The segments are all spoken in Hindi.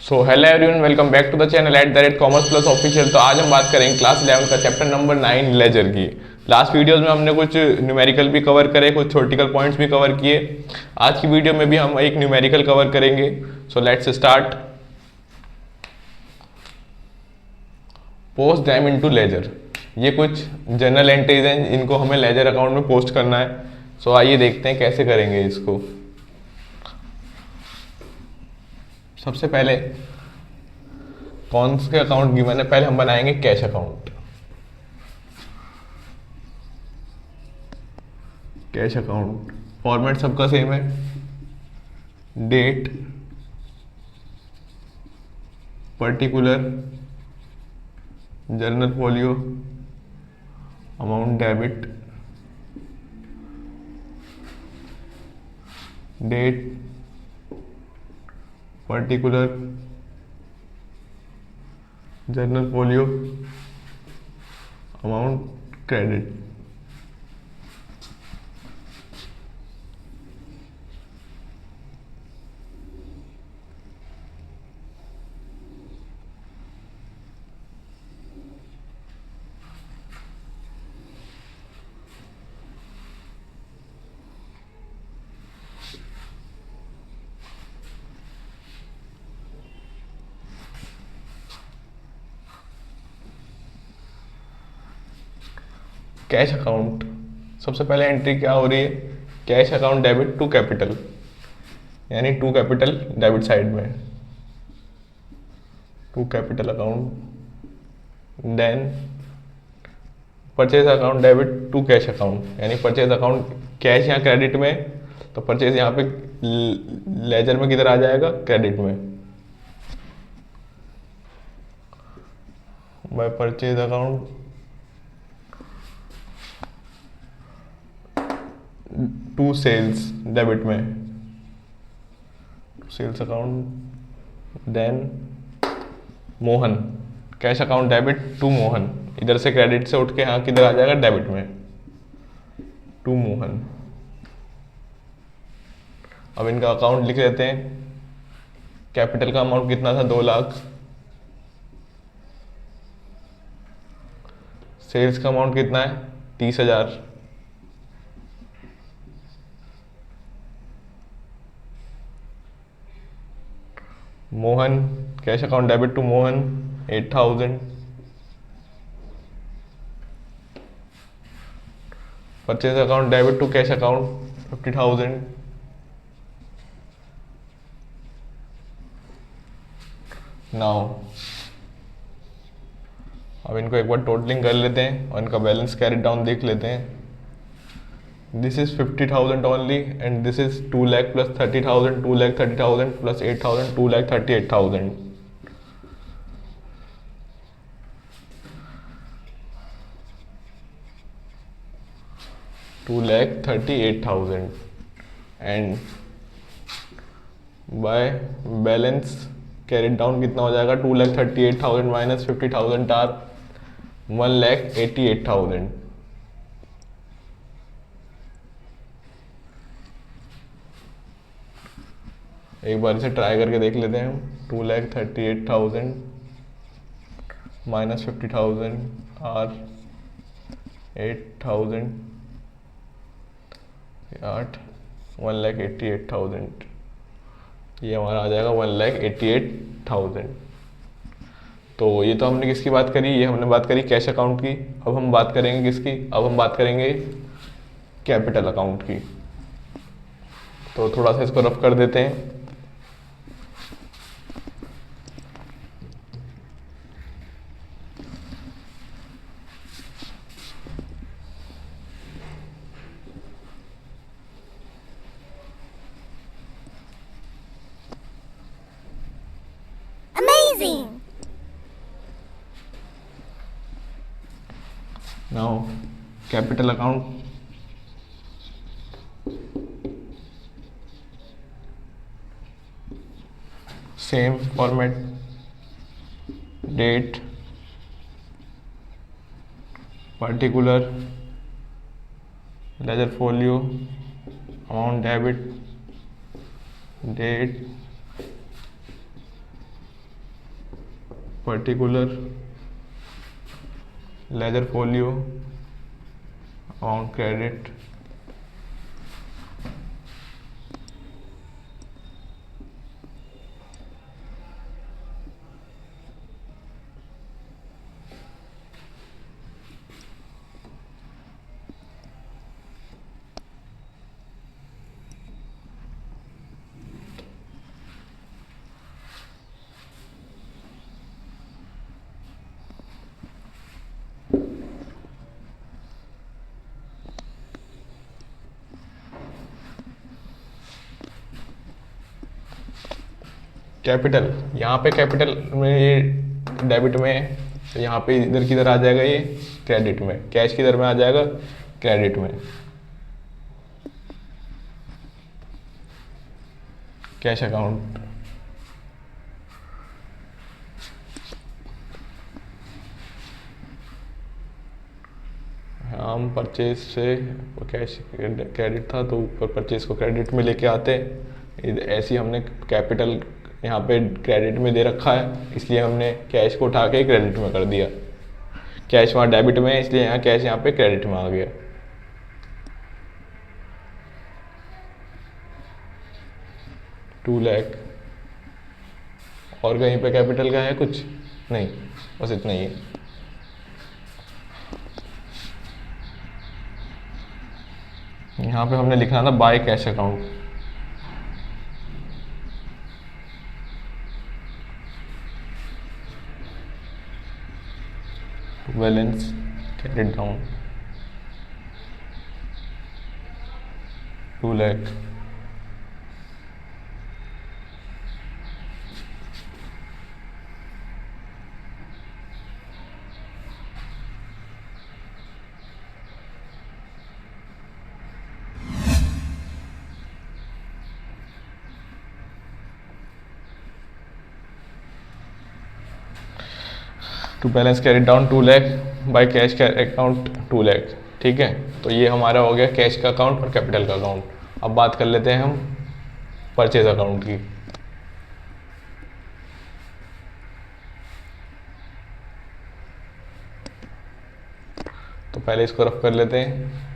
So hello everyone, welcome back to the channel @commerce plus official. तो आज हम बात करेंगे क्लास 11 का चैप्टर नंबर 9 लेजर की। लास्ट वीडियोस में हमने कुछ न्यूमेरिकल भी कवर करे, कुछ थ्योरेटिकल पॉइंट्स भी कवर किए। आज की वीडियो में भी हम एक न्यूमेरिकल कवर करेंगे। So let's start. Post them into ledger. ये कुछ जनरल एंट्रीज हैं, इनको हमें लेजर अकाउंट में पोस्ट करना है। सो आइए देखते हैं कैसे करेंगे इसको। सबसे पहले कौन से अकाउंट गिवन है, पहले हम बनाएंगे cash account. Cash account format सबका सेम है। Date, particular, journal folio, amount debit, date, particular, journal folio, amount credit. Cash account सबसे पहले एंट्री क्या हो रही है, cash account debit to capital, यानी टू कैपिटल डेबिट साइड में, to capital account. Then purchase account debit to cash account, यानी परचेज अकाउंट कैश यहाँ क्रेडिट में, तो परचेज यहाँ पे लेजर में किधर आ जाएगा, क्रेडिट में। By purchase account to sales debit में, sales account. Then Mohan, cash account debit to Mohan, इधर से क्रेडिट से उठ के यहाँ किधर आ जाएगा, डेबिट में, टू मोहन। अब इनका अकाउंट लिख लेते हैं। कैपिटल का अमाउंट कितना था, 2 लाख। सेल्स का अमाउंट कितना है, 30,000। Mohan, cash account debit to Mohan 8,000। Purchase account debit to cash account 50,000। Now अब इनको एक बार टोटलिंग कर लेते हैं और इनका बैलेंस कैरी डाउन देख लेते हैं। This is 50,000 only and this is 2 lakh plus 30,000, 2,30,000 plus 8,000, 2,38,000। $2,38,000 and bye balance carried down कितना हो जाएगा, 2,38,000 माइनस 50,000 आर 1,88,000। एक बार इसे ट्राई करके देख लेते हैं हम। 2,38,000 माइनस 50,000 आर 8,000 8 1,88,000। ये हमारा आ जाएगा 1,88,000। तो ये तो हमने किसकी बात करी, ये हमने बात करी कैश अकाउंट की। अब हम बात करेंगे किसकी, अब हम बात करेंगे कैपिटल अकाउंट की। तो थोड़ा सा इसको रफ कर देते हैं। Now capital account, same format, date, particular, ledger folio, amount debit, date, particular ledger folio on credit capital. यहाँ पे कैपिटल में ये डेबिट में है, तो यहाँ पे इधर किधर आ जाएगा, ये क्रेडिट में। कैश किधर में आ जाएगा, क्रेडिट में। कैश अकाउंट, हम परचेज से कैश क्रेडिट था तो ऊपर परचेज को क्रेडिट में लेके आते। ऐसी हमने कैपिटल यहाँ पे क्रेडिट में दे रखा है, इसलिए हमने कैश को उठा के क्रेडिट में कर दिया। कैश वहाँ डेबिट में है, इसलिए यहाँ कैश यहाँ पे क्रेडिट में आ गया। टू लाख। और कहीं पे कैपिटल का है कुछ नहीं, बस इतना ही है। यहाँ पे हमने लिखना था by cash account. Balance carried down 2 lakh. To balance carry down 2 lakh by cash account 2 lakh. ठीक है, तो ये हमारा हो गया कैश का अकाउंट और कैपिटल का अकाउंट। अब बात कर लेते हैं हम परचेज अकाउंट की। तो पहले इसको रफ कर लेते हैं।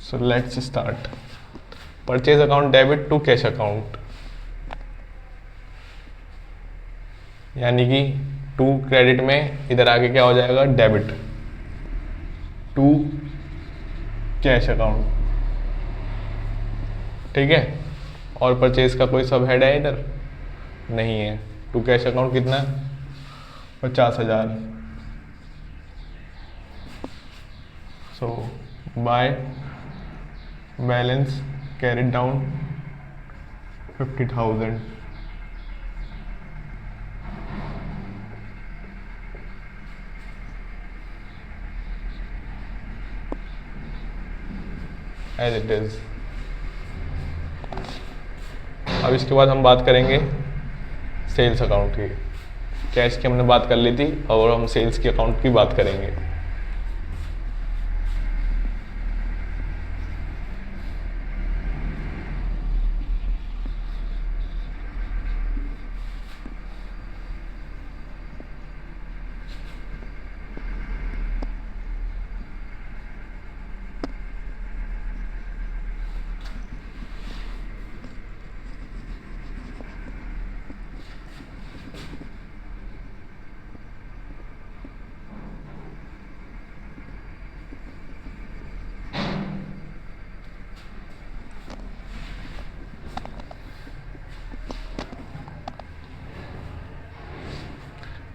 So let's start. Purchase account debit to cash account, यानी कि टू क्रेडिट में इधर आगे क्या हो जाएगा, डेबिट टू कैश अकाउंट। ठीक है, और परचेज का कोई सब हेड है इधर नहीं है। टू कैश अकाउंट कितना, 50,000। So by balance carried down 50,000। As it is. अब इसके बाद हम बात करेंगे सेल्स अकाउंट की। कैश की हमने बात कर ली थी और हम सेल्स के अकाउंट की बात करेंगे।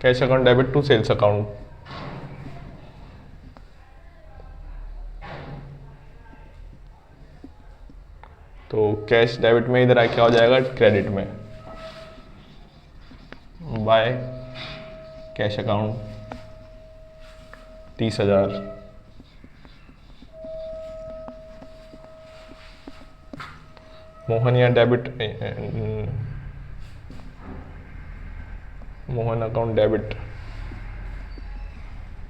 Cash account debit to sales account. तो कैश डेबिट में इधर क्या हो जाएगा, क्रेडिट में। Bye cash account 30,000। मोहन या debit, Mohan account debit,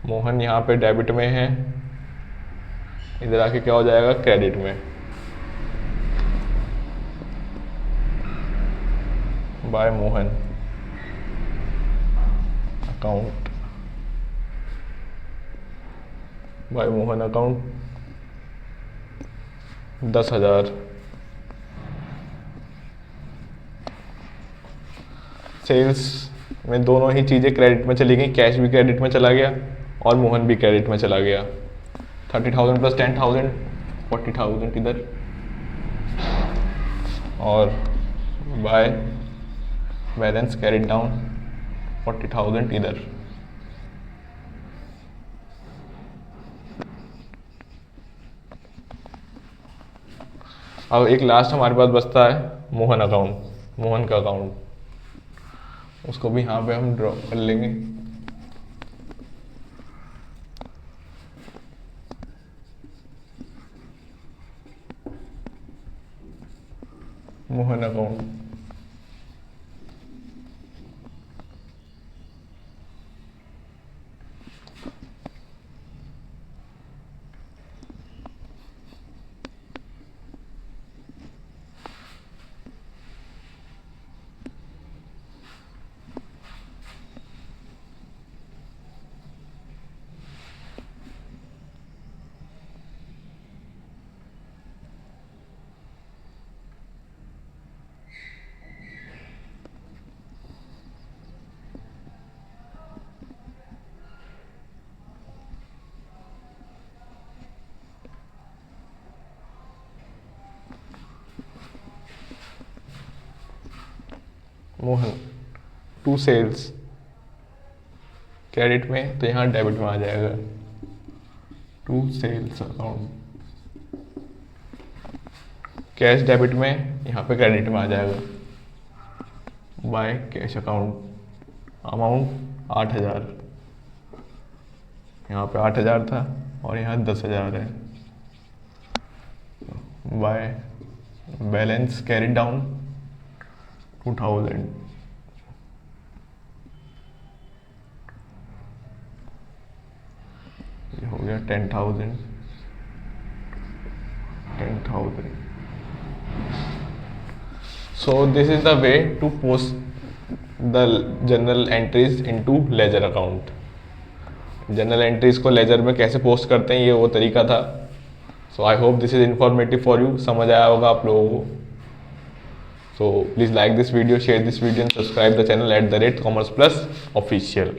Mohan यहाँ पे डेबिट में है, इधर आके क्या हो जाएगा, क्रेडिट में। By Mohan account, by Mohan account 10,000। Sales में दोनों ही चीज़ें क्रेडिट में चली गई, कैश भी क्रेडिट में चला गया और मोहन भी क्रेडिट में चला गया। 30,000 प्लस 10,000 40,000 इधर, और बाय बैलेंस कैरिड डाउन 40,000 इधर। अब एक लास्ट हमारे पास बचता है मोहन अकाउंट, मोहन का अकाउंट, उसको भी यहाँ पे हम ड्रॉ कर लेंगे। Mohan account, Mohan to sales credit में, तो यहाँ डेबिट में आ जाएगा। To sales account cash debit में, यहाँ पे क्रेडिट में आ जाएगा। बाय कैश अकाउंट अमाउंट 8,000, यहाँ पे 8,000 था और यहाँ 10,000 है। Bye balance carried down 2,000। ये हो गया 10,000 10,000। So this is the way to post the journal entries into ledger account। Journal entries को लेजर में कैसे पोस्ट करते हैं, ये वो तरीका था। So I hope this is informative for you, समझ आया होगा आप लोगों को। So please like this video, share this video and subscribe the channel @commerce plus official।